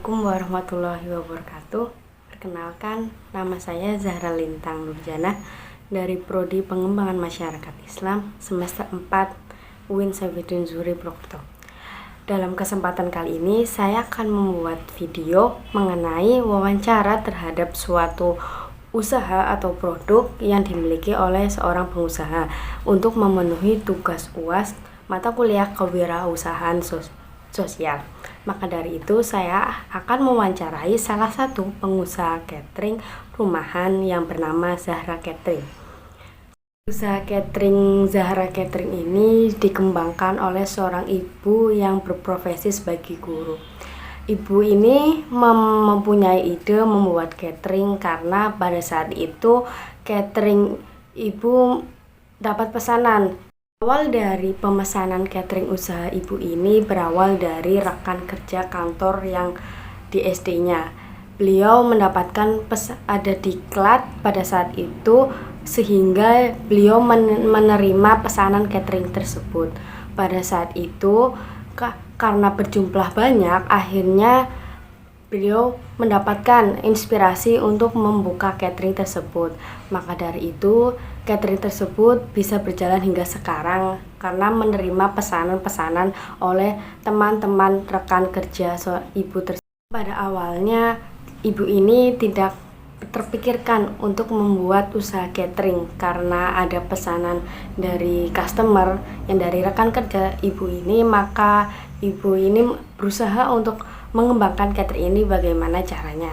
Assalamualaikum warahmatullahi wabarakatuh. Perkenalkan, nama saya Zahra Lintang Nurjana dari Prodi Pengembangan Masyarakat Islam semester 4 UIN Saifuddin Zuhri Purwokerto. Dalam kesempatan kali ini, saya akan membuat video mengenai wawancara terhadap suatu usaha atau produk yang dimiliki oleh seorang pengusaha untuk memenuhi tugas UAS mata kuliah kewirausahaan sosial. Maka dari itu saya akan mewawancarai salah satu pengusaha catering rumahan yang bernama Zahra Catering. Usaha catering Zahra Catering ini dikembangkan oleh seorang ibu yang berprofesi sebagai guru. Ibu ini mempunyai ide membuat catering karena pada saat itu catering ibu dapat pesanan. Awal dari pemesanan catering usaha ibu ini berawal dari rekan kerja kantor yang di SD-nya. Beliau mendapatkan ada diklat pada saat itu sehingga beliau menerima pesanan catering tersebut. Pada saat itu karena berjumlah banyak, akhirnya beliau mendapatkan inspirasi untuk membuka catering tersebut. Maka dari itu, catering tersebut bisa berjalan hingga sekarang karena menerima pesanan-pesanan oleh teman-teman rekan kerja ibu tersebut. Pada awalnya, ibu ini tidak terpikirkan untuk membuat usaha catering karena ada pesanan dari customer yang dari rekan kerja ibu ini, maka ibu ini berusaha untuk mengembangkan catering ini. Bagaimana caranya?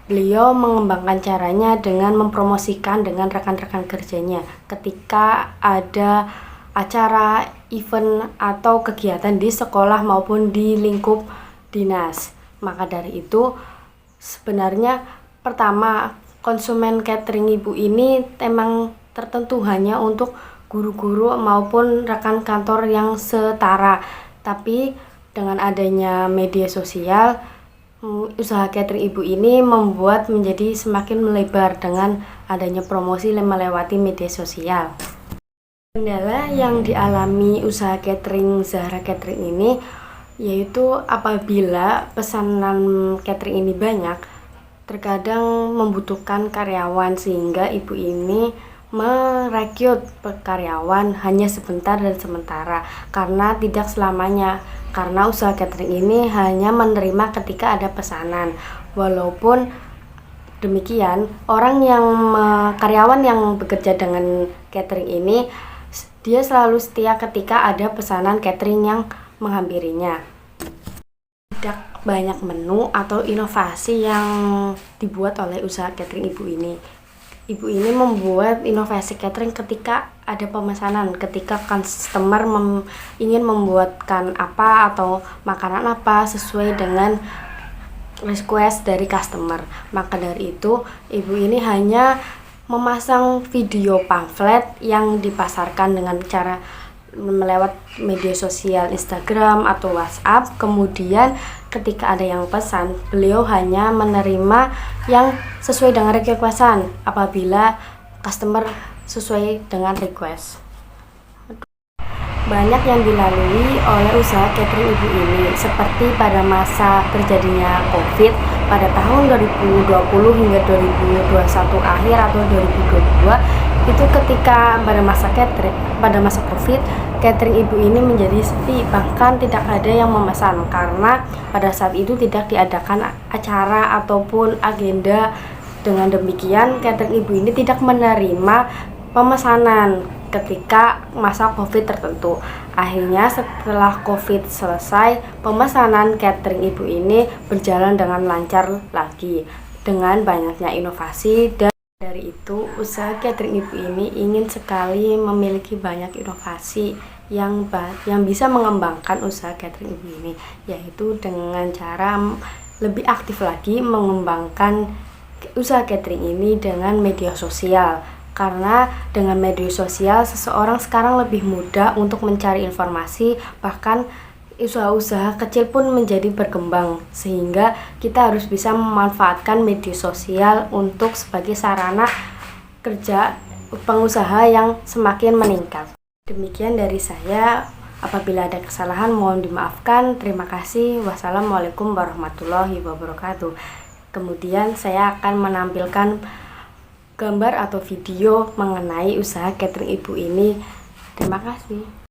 Beliau mengembangkan caranya dengan mempromosikan dengan rekan-rekan kerjanya ketika ada acara, event, atau kegiatan di sekolah maupun di lingkup dinas. Maka dari itu, sebenarnya pertama, konsumen catering ibu ini memang tertentu hanya untuk guru-guru maupun rekan kantor yang setara. Tapi dengan adanya media sosial, usaha catering ibu ini membuat menjadi semakin melebar dengan adanya promosi melewati media sosial. Kendala yang dialami usaha catering Zahra Catering ini yaitu apabila pesanan catering ini banyak, terkadang membutuhkan karyawan sehingga ibu ini merekrut karyawan hanya sebentar dan sementara karena tidak selamanya, karena usaha catering ini hanya menerima ketika ada pesanan. Walaupun demikian, karyawan yang bekerja dengan catering ini dia selalu setia ketika ada pesanan catering yang menghampirinya. Tidak banyak menu atau inovasi yang dibuat oleh usaha catering ibu ini. Ibu ini membuat inovasi catering ketika ada pemesanan, ketika customer ingin membuatkan apa atau makanan apa sesuai dengan request dari customer. Maka dari itu, ibu ini hanya memasang video pamflet yang dipasarkan dengan cara melewat media sosial Instagram atau WhatsApp. Kemudian ketika ada yang pesan, beliau hanya menerima yang sesuai dengan requestan apabila customer sesuai dengan request. Banyak yang dilalui oleh usaha catering ibu ini, seperti pada masa terjadinya COVID pada tahun 2020 hingga 2021 akhir atau 2022, itu ketika pada masa COVID, catering ibu ini menjadi sepi, bahkan tidak ada yang memesan karena pada saat itu tidak diadakan acara ataupun agenda. Dengan demikian, catering ibu ini tidak menerima pemesanan ketika masa COVID tertentu. Akhirnya setelah COVID selesai, pemesanan catering ibu ini berjalan dengan lancar lagi dengan banyaknya inovasi. Dan dari itu, usaha catering ibu ini ingin sekali memiliki banyak inovasi yang bisa mengembangkan usaha catering ibu ini, yaitu dengan cara lebih aktif lagi mengembangkan usaha catering ini dengan media sosial. Karena dengan media sosial seseorang sekarang lebih mudah untuk mencari informasi, bahkan usaha-usaha kecil pun menjadi berkembang, sehingga kita harus bisa memanfaatkan media sosial untuk sebagai sarana kerja pengusaha yang semakin meningkat. Demikian dari saya. Apabila ada kesalahan mohon dimaafkan. Terima kasih. Wassalamualaikum warahmatullahi wabarakatuh. Kemudian saya akan menampilkan gambar atau video mengenai usaha catering ibu ini. Terima kasih.